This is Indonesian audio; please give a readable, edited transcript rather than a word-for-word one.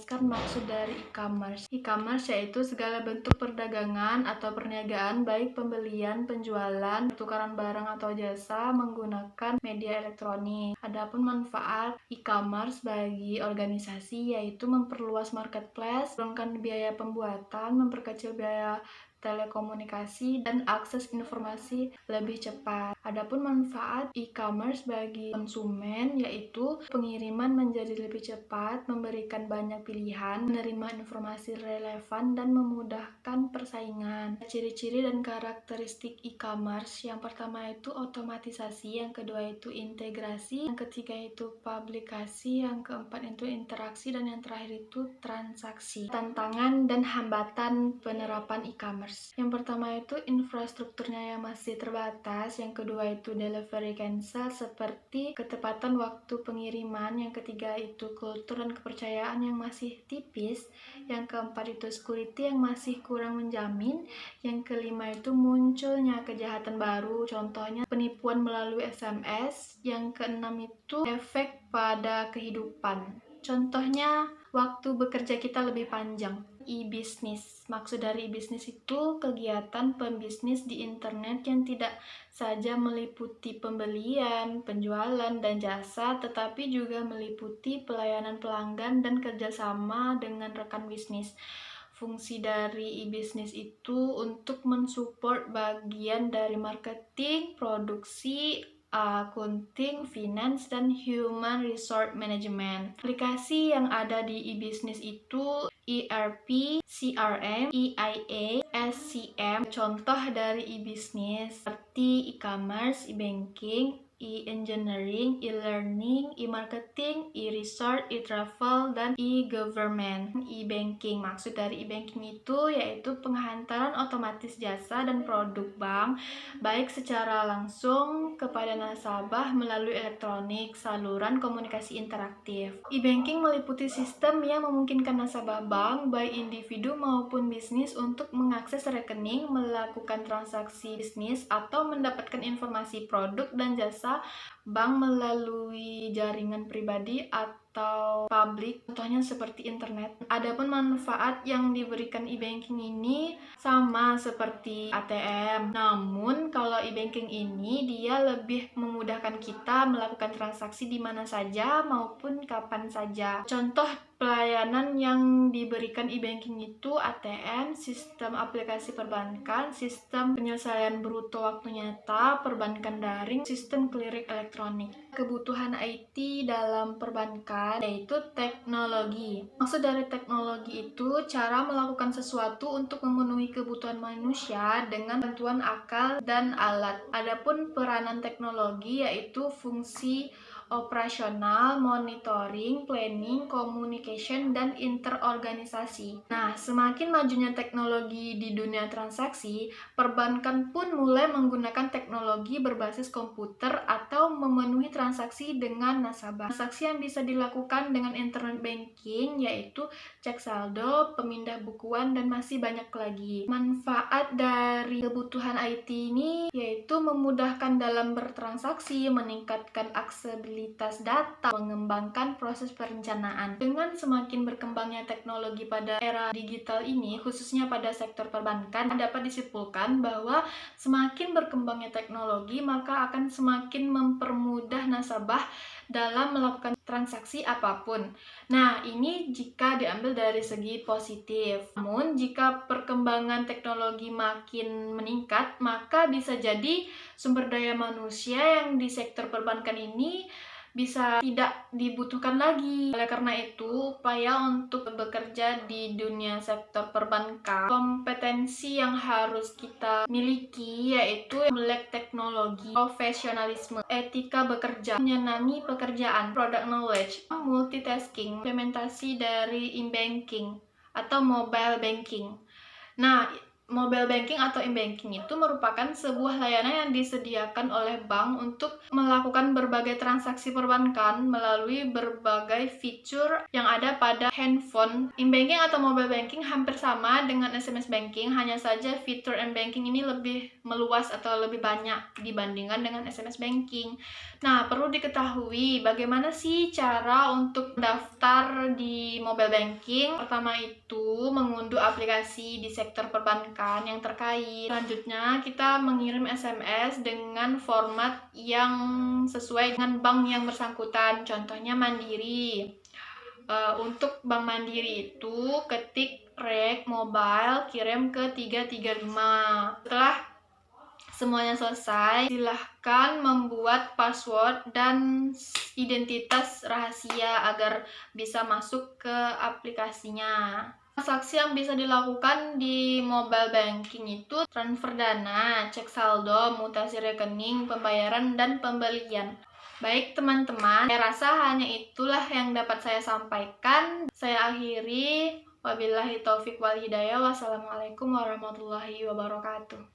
menjelaskan maksud dari e-commerce. E-commerce yaitu segala bentuk perdagangan atau perniagaan, baik pembelian, penjualan, pertukaran barang atau jasa menggunakan media elektronik. Adapun manfaat e-commerce bagi organisasi yaitu memperluas marketplace, menurunkan biaya pembuatan, memperkecil biaya telekomunikasi, dan akses informasi lebih cepat. Adapun manfaat e-commerce bagi konsumen yaitu pengiriman menjadi lebih cepat, memberikan banyak pilihan, menerima informasi relevan, dan memudahkan persaingan. Ciri-ciri dan karakteristik e-commerce: yang pertama itu otomatisasi, yang kedua itu integrasi, yang ketiga itu publikasi, yang keempat itu interaksi, dan yang terakhir itu transaksi. Tantangan dan hambatan penerapan e-commerce: yang pertama itu infrastrukturnya yang masih terbatas, yang kedua itu delivery cancel seperti ketepatan waktu pengiriman, yang ketiga itu kultur dan kepercayaan yang masih tipis, yang keempat itu security yang masih kurang menjamin, yang kelima itu munculnya kejahatan baru, contohnya penipuan melalui SMS, yang keenam itu efek pada kehidupan, contohnya waktu bekerja kita lebih panjang. E-business. Maksud dari e-business itu kegiatan pembisnis di internet yang tidak saja meliputi pembelian, penjualan, dan jasa, tetapi juga meliputi pelayanan pelanggan dan kerjasama dengan rekan bisnis. Fungsi dari e-business itu untuk mensupport bagian dari marketing, produksi, accounting, finance, dan human resource management. Aplikasi yang ada di e-business itu ERP, CRM, EIA, SCM. Contoh dari e-business seperti e-commerce, e-banking, e-engineering, e-learning, e-marketing, e-resort, e-travel, dan e-government. E-banking, maksud dari e-banking itu yaitu penghantaran otomatis jasa dan produk bank, baik secara langsung kepada nasabah melalui elektronik, saluran komunikasi interaktif. E-banking meliputi sistem yang memungkinkan nasabah bank, baik individu maupun bisnis, untuk mengakses rekening, melakukan transaksi bisnis, atau mendapatkan informasi produk dan jasa bank melalui jaringan pribadi atau publik, contohnya seperti internet. Adapun manfaat yang diberikan e-banking ini sama seperti ATM, namun kalau e-banking ini dia lebih memudahkan kita melakukan transaksi di mana saja maupun kapan saja. Contoh pelayanan yang diberikan e-banking itu ATM, sistem aplikasi perbankan, sistem penyelesaian bruto waktu nyata, perbankan daring, sistem clearing elektronik. Kebutuhan IT dalam perbankan yaitu teknologi. Maksud dari teknologi itu cara melakukan sesuatu untuk memenuhi kebutuhan manusia dengan bantuan akal dan alat. Adapun peranan teknologi yaitu fungsi operasional, monitoring, planning, communication, dan interorganisasi. Nah, semakin majunya teknologi di dunia transaksi, perbankan pun mulai menggunakan teknologi berbasis komputer atau memenuhi transaksi dengan nasabah. Transaksi yang bisa dilakukan dengan internet banking yaitu cek saldo, pemindah bukuan, dan masih banyak lagi. Manfaat dari kebutuhan IT ini yaitu memudahkan dalam bertransaksi, meningkatkan aksesibilitas data, mengembangkan proses perencanaan. Dengan semakin berkembangnya teknologi pada era digital ini, khususnya pada sektor perbankan, dapat disimpulkan bahwa semakin berkembangnya teknologi, maka akan semakin mempermudah nasabah dalam melakukan transaksi apapun. Nah, ini jika diambil dari segi positif. Namun, jika perkembangan teknologi makin meningkat, maka bisa jadi sumber daya manusia yang di sektor perbankan ini bisa tidak dibutuhkan lagi. Oleh karena itu, upaya untuk bekerja di dunia sektor perbankan, kompetensi yang harus kita miliki yaitu melek teknologi, profesionalisme, etika bekerja, menyenangi pekerjaan, product knowledge, multitasking, implementasi dari e-banking atau mobile banking. Nah, Mobile banking atau e-banking itu merupakan sebuah layanan yang disediakan oleh bank untuk melakukan berbagai transaksi perbankan melalui berbagai fitur yang ada pada handphone. E-banking atau mobile banking hampir sama dengan SMS banking, hanya saja fitur e-banking ini lebih meluas atau lebih banyak dibandingkan dengan SMS banking. Nah, perlu diketahui bagaimana sih cara untuk daftar di mobile banking. Pertama itu mengunduh aplikasi di sektor perbankan yang terkait. Selanjutnya, kita mengirim SMS dengan format yang sesuai dengan bank yang bersangkutan. Contohnya Mandiri. Untuk Bank Mandiri itu ketik rek mobile kirim ke 335. Setelah semuanya selesai, silahkan membuat password dan identitas rahasia agar bisa masuk ke aplikasinya. Transaksi yang bisa dilakukan di mobile banking itu transfer dana, cek saldo, mutasi rekening, pembayaran, dan pembelian. Baik teman-teman, saya rasa hanya itulah yang dapat saya sampaikan. Saya akhiri. Wabillahi taufik wal hidayah. Wassalamualaikum warahmatullahi wabarakatuh.